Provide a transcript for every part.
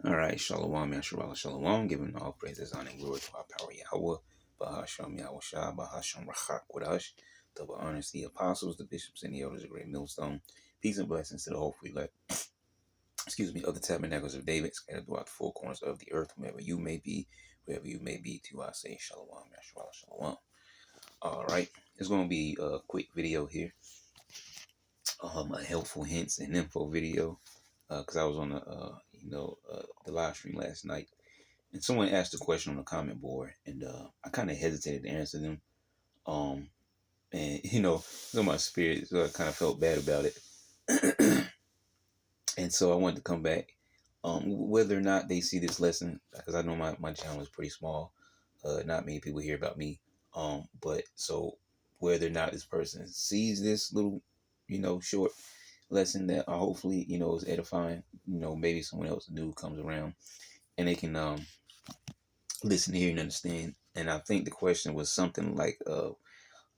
All right, Shalom, Yasharala, Shalom, giving all praises, honor, and glory to our power, Yahweh, Bahasham, Yahweh Shah, Bahasham, Rachak, Wadash, double honors the apostles, the bishops, and the elders of Great Millstone. Peace and blessings to the hopefully elect, of the tabernacles of David, scattered throughout the four corners of the earth, wherever you may be, to I say Shalom, Yasharala, Shalom. All right, it's going to be a quick video here, a helpful hints and info video, because I was on the live stream last night. And someone asked a question on the comment board, and I kind of hesitated to answer them. And in my spirit, so I kind of felt bad about it. And so I wanted to come back. Whether or not they see this lesson, because I know my channel is pretty small. Not many people hear about me. But so whether or not this person sees this little, short lesson that hopefully, is edifying, maybe someone else new comes around and they can listen, hear, and understand. And I think the question was something like,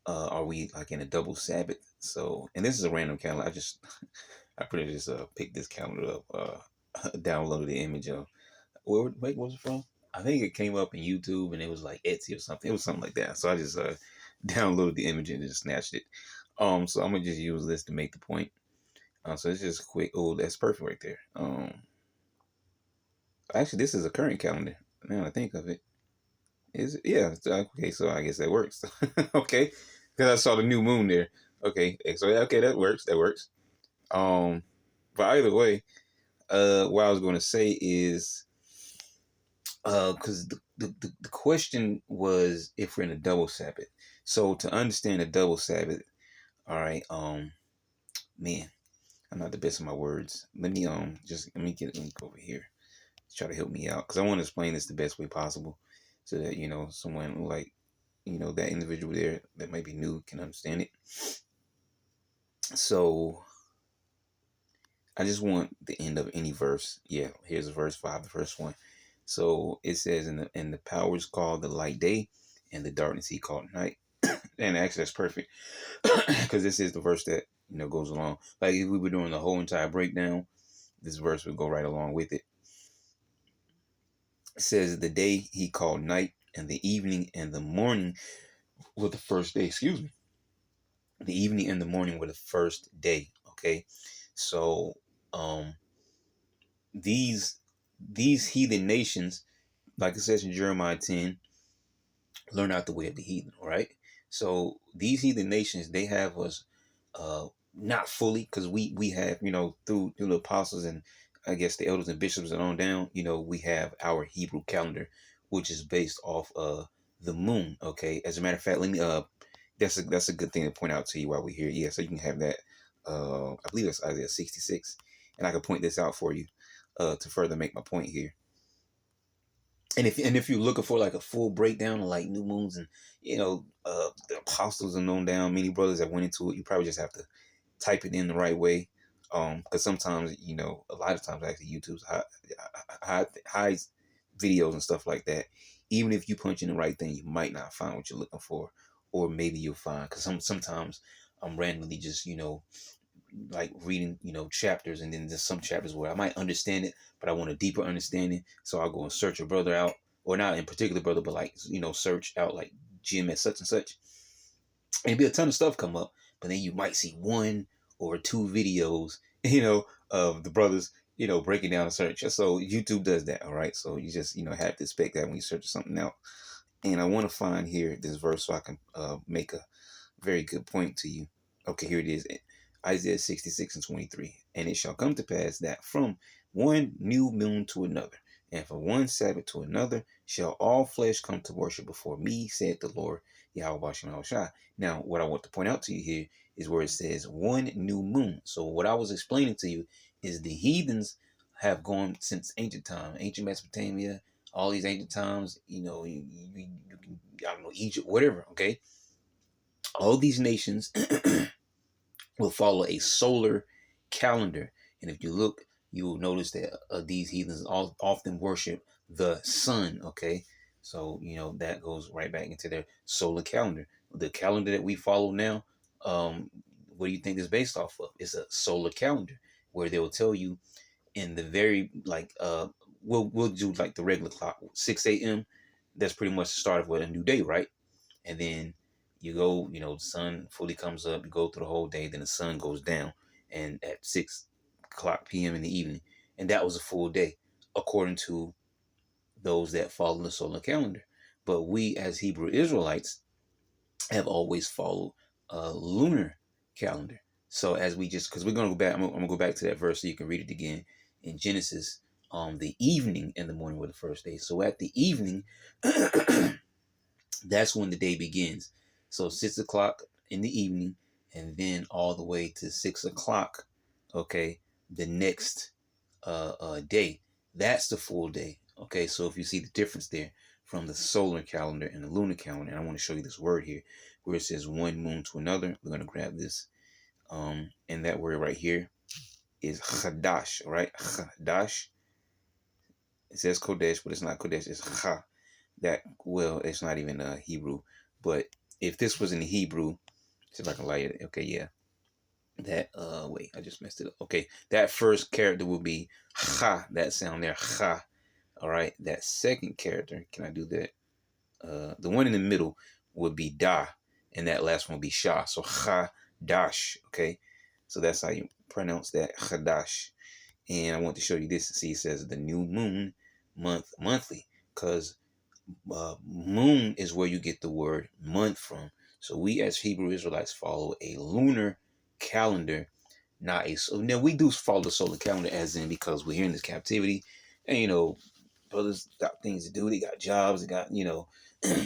are we like in a double Sabbath? So, and this is a random calendar. I pretty just picked this calendar up, downloaded the image of, wait, what was it from? I think it came up in YouTube and it was like Etsy or something. It was something like that. So I just downloaded the image and just snatched it. So I'm gonna just use this to make the point. So it's just quick. Oh, that's perfect right there. Actually, this is a current calendar. Now that I think of it. Is it? Yeah. Okay. So I guess that works. Okay. Because I saw the new moon there. Okay. So okay, that works. That works. But either way, what I was going to say is, because the question was if we're in a double Sabbath. So to understand a double Sabbath, all right. Man, I'm not the best of my words. Let me let me get a link over here. Try to help me out because I want to explain this the best way possible, so that someone like that individual there that might be new can understand it. So I just want the end of any verse. Yeah, here's verse 5, the first one. So it says, in the powers called the light day, and the darkness he called night. And actually that's perfect because this is the verse that goes along. Like if we were doing the whole entire breakdown, this verse would go right along with it. It says the day he called night, and the evening and the morning were the first day. Excuse me. The evening and the morning were the first day. Okay, so these heathen nations, like it says in Jeremiah 10, learn out the way of the heathen. All right, so these heathen nations, they have us not fully, because we have through the apostles and I guess the elders and bishops and on down, we have our Hebrew calendar, which is based off the moon. Okay, as a matter of fact, let me that's a good thing to point out to you while we're here. Yeah, so you can have that. I believe it's Isaiah 66, and I can point this out for you to further make my point here. And if you're looking for like a full breakdown of like new moons and the apostles and on down, many brothers that went into it, you probably just have to type it in the right way. Because sometimes a lot of times actually YouTube's hides videos and stuff like that. Even if you punch in the right thing, you might not find what you're looking for, or maybe you'll find, because sometimes I'm randomly just like reading chapters, and then there's some chapters where I might understand it, but I want a deeper understanding, so I'll go and search a brother out, or not in particular brother, but like search out like Jim at such and such, and be a ton of stuff come up, but then you might see one or two videos of the brothers breaking down a search. So YouTube does that. All right, so you just have to expect that when you search something out. And I want to find here this verse so I can make a very good point to you. Okay, here it is. Isaiah 66 and 23. And it shall come to pass that from one new moon to another, and from one Sabbath to another, shall all flesh come to worship before me, said the Lord, Yahweh Shah. Now, what I want to point out to you here is where it says one new moon. So what I was explaining to you is the heathens have gone since ancient time, ancient Mesopotamia, all these ancient times, I don't know, Egypt, whatever, okay? All these nations will follow a solar calendar. And if you look, you will notice that these heathens often worship the sun, okay? So, that goes right back into their solar calendar. The calendar that we follow now, what do you think is based off of? It's a solar calendar where they will tell you in the very, we'll do like the regular clock, 6 a.m. That's pretty much the start of a new day, right? And then you go, the sun fully comes up, you go through the whole day, then the sun goes down, and at 6 o'clock p.m. in the evening, and that was a full day, according to those that follow the solar calendar. But we as Hebrew Israelites have always followed a lunar calendar. So as we just, because we're gonna go back, I'm gonna go back to that verse so you can read it again in Genesis. The evening and the morning were the first day. So at the evening, that's when the day begins. So 6 o'clock in the evening, and then all the way to 6 o'clock, okay, the next day. That's the full day. Okay, so if you see the difference there from the solar calendar and the lunar calendar, and I want to show you this word here where it says one moon to another. We're gonna grab this. And that word right here is chadash, right? Chadash. It says kodesh, but it's not kodesh. It's cha. That, well, it's not even Hebrew, but if this was in Hebrew, see if I can light it. Okay, yeah. That wait, I just messed it up. Okay, that first character will be cha. That sound there, cha. All right. That second character, can I do that? The one in the middle would be da, and that last one would be sha. So cha dash. Okay, so that's how you pronounce that, chadash. And I want to show you this. See, it says the new moon monthly, because moon is where you get the word month from. So we as Hebrew Israelites follow a lunar calendar, not a. So now we do follow the solar calendar, as in because we're here in this captivity, and brothers got things to do. They got jobs. They got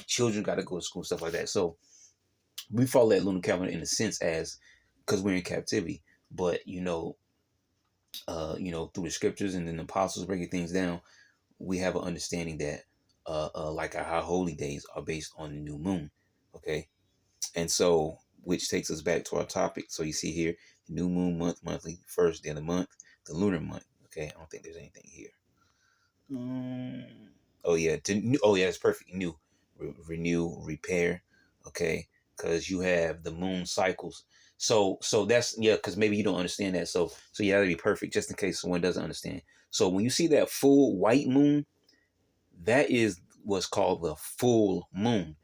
children got to go to school, stuff like that. So we follow that lunar calendar in a sense as because we're in captivity. But through the scriptures and then the apostles breaking things down, we have an understanding that like our holy days are based on the new moon. Okay. And so, which takes us back to our topic. So you see here, the new moon month, monthly, first day of the month, the lunar month. Okay. I don't think there's anything here. Oh yeah. It's perfect. New, renew, repair. Okay. Because you have the moon cycles. So that's, yeah, because maybe you don't understand that. So yeah, that'd be perfect just in case someone doesn't understand. So when you see that full white moon, that is what's called the full moon.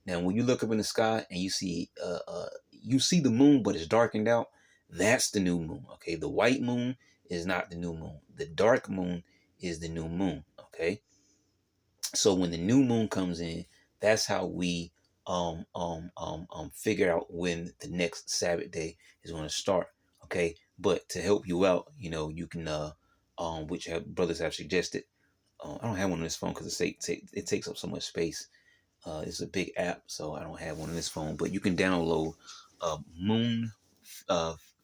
Now, when you look up in the sky and you see the moon, but it's darkened out, that's the new moon. Okay, the white moon is not the new moon. The dark moon is the new moon. Okay, so when the new moon comes in, that's how we figure out when the next Sabbath day is going to start. Okay, but to help you out, you can which brothers have suggested. I don't have one on this phone because it takes up so much space. It's a big app, so I don't have one on this phone. But you can download Moon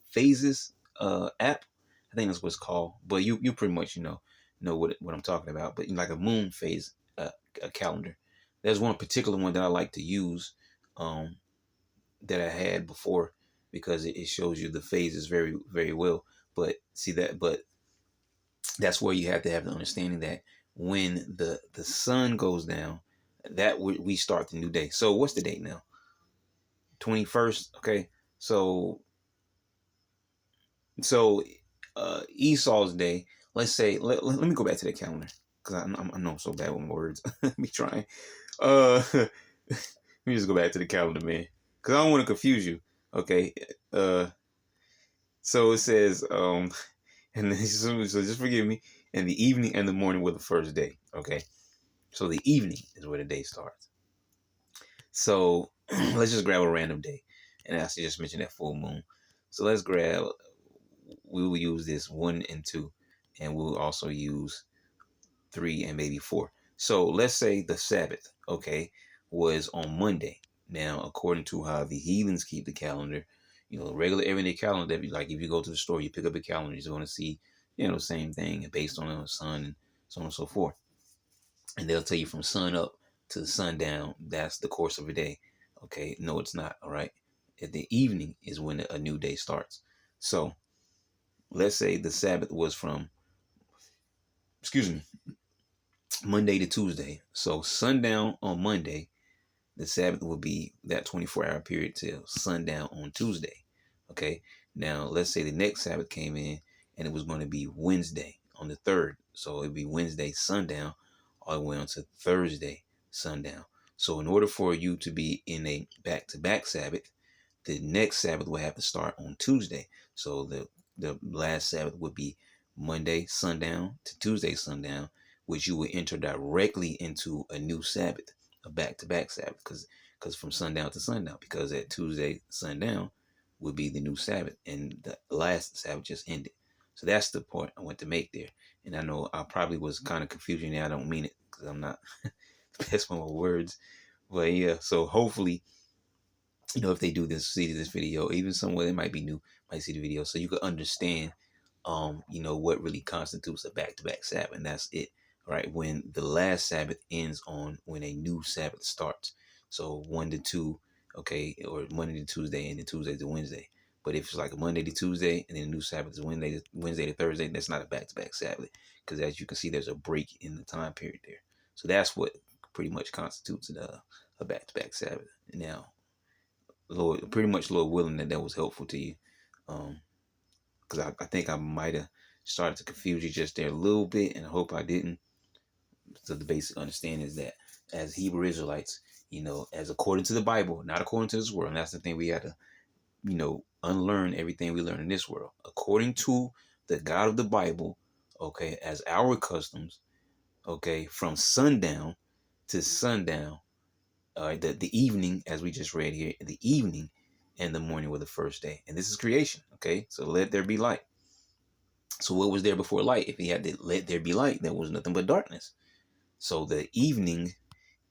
Phases app. I think that's what it's called. But you pretty much know what I'm talking about. But like a moon phase a calendar. There's one particular one that I like to use that I had before because it shows you the phases very, very well. But that's where you have to have the understanding that when the sun goes down, that we start the new day. So what's the date now? 21st. Okay. So Esau's day. Let's say let me go back to the calendar because I know I'm so bad with words. Let me try. Let me just go back to the calendar, man, because I don't want to confuse you. Okay. So it says and then, so just forgive me. And the evening and the morning were the first day. Okay. So the evening is where the day starts. So let's just grab a random day. And I just mentioned that full moon. So we will use this 1 and 2. And we'll also use 3 and maybe 4. So let's say the Sabbath, okay, was on Monday. Now, according to how the heathens keep the calendar, regular everyday calendar, like if you go to the store, you pick up a calendar, you're going to see, the same thing based on the sun and so on and so forth. And they'll tell you from sun up to sundown, that's the course of a day. Okay, no, it's not. All right. At the evening is when a new day starts. So let's say the Sabbath was from, Monday to Tuesday. So sundown on Monday, the Sabbath would be that 24-hour period till sundown on Tuesday. Okay. Now let's say the next Sabbath came in and it was going to be Wednesday on the 3rd. So it'd be Wednesday sundown all the way on to Thursday sundown. So in order for you to be in a back-to-back Sabbath, the next Sabbath will have to start on Tuesday. So the last Sabbath would be Monday sundown to Tuesday sundown, which you would enter directly into a new Sabbath, a back-to-back Sabbath, because from sundown to sundown, because at Tuesday sundown would be the new Sabbath, and the last Sabbath just ended. So that's the point I want to make there. And I know I probably was kind of confusing there. I don't mean it because I'm not the best with my words, but yeah. So hopefully, if they do this, see this video, even someone that might be new might see the video, so you could understand, what really constitutes a back-to-back Sabbath, and that's it, right? When the last Sabbath ends on when a new Sabbath starts. So 1 to 2, okay, or Monday to Tuesday, and then Tuesday to Wednesday. But if it's like a Monday to Tuesday, and then a new Sabbath is Wednesday to Thursday, that's not a back-to-back Sabbath, because as you can see, there's a break in the time period there. So that's what pretty much constitutes a back-to-back Sabbath. Now, Lord, pretty much Lord willing that was helpful to you. Because I think I might have started to confuse you just there a little bit, and I hope I didn't. So the basic understanding is that as Hebrew Israelites, as according to the Bible, not according to this world, and that's the thing we had to, unlearn everything we learn in this world. According to the God of the Bible, okay, as our customs, okay, from sundown to sundown, the evening, as we just read here, the evening and the morning were the first day. And this is creation, okay? So let there be light. So what was there before light? If he had to let there be light, there was nothing but darkness. So the evening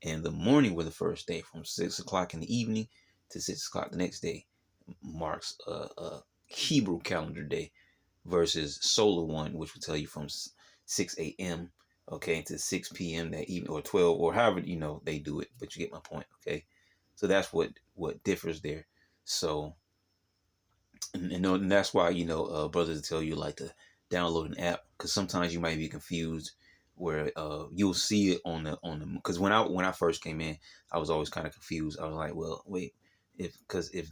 and the morning were the first day. From 6 o'clock in the evening to 6 o'clock the next day marks a Hebrew calendar day versus solar one, which will tell you from 6 a.m. okay to 6 p.m. that evening, or 12, or however they do it. But you get my point, okay? So that's what differs there. So and that's why brothers tell you like to download an app, because sometimes you might be confused where you'll see it on the because when I first came in, I was always kind of confused. I was like, well, wait, if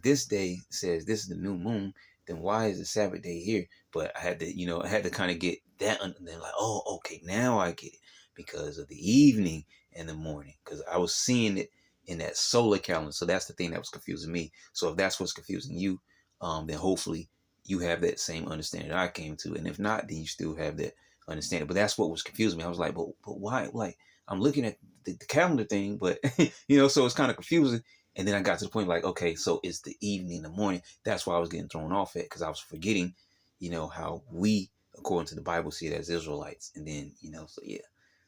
this day says this is the new moon, then why is the Sabbath day here? But I had to kind of get that, and then like, oh, okay, now I get it, because of the evening and the morning, because I was seeing it in that solar calendar. So that's the thing that was confusing me. So if that's what's confusing you, then hopefully you have that same understanding that I came to. And if not, then you still have that understanding. But that's what was confusing me. I was like, but why? Like, I'm looking at the calendar thing, but, so it's kind of confusing. And then I got to the point like, okay, so it's the evening, the morning. That's why I was getting thrown off at, because I was forgetting, how we, according to the Bible, see it as Israelites. And then, so yeah.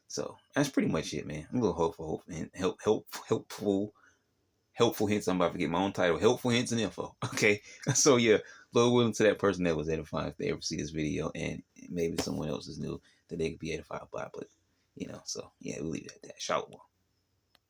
So that's pretty much it, man. I'm a little hopeful and helpful hints. I'm about to get my own title, helpful hints and info. Okay. So yeah, Lord willing, to that person that was edifying, if they ever see this video, and maybe someone else is new that they could be edified by, but so yeah, we'll leave it at that. Shalom.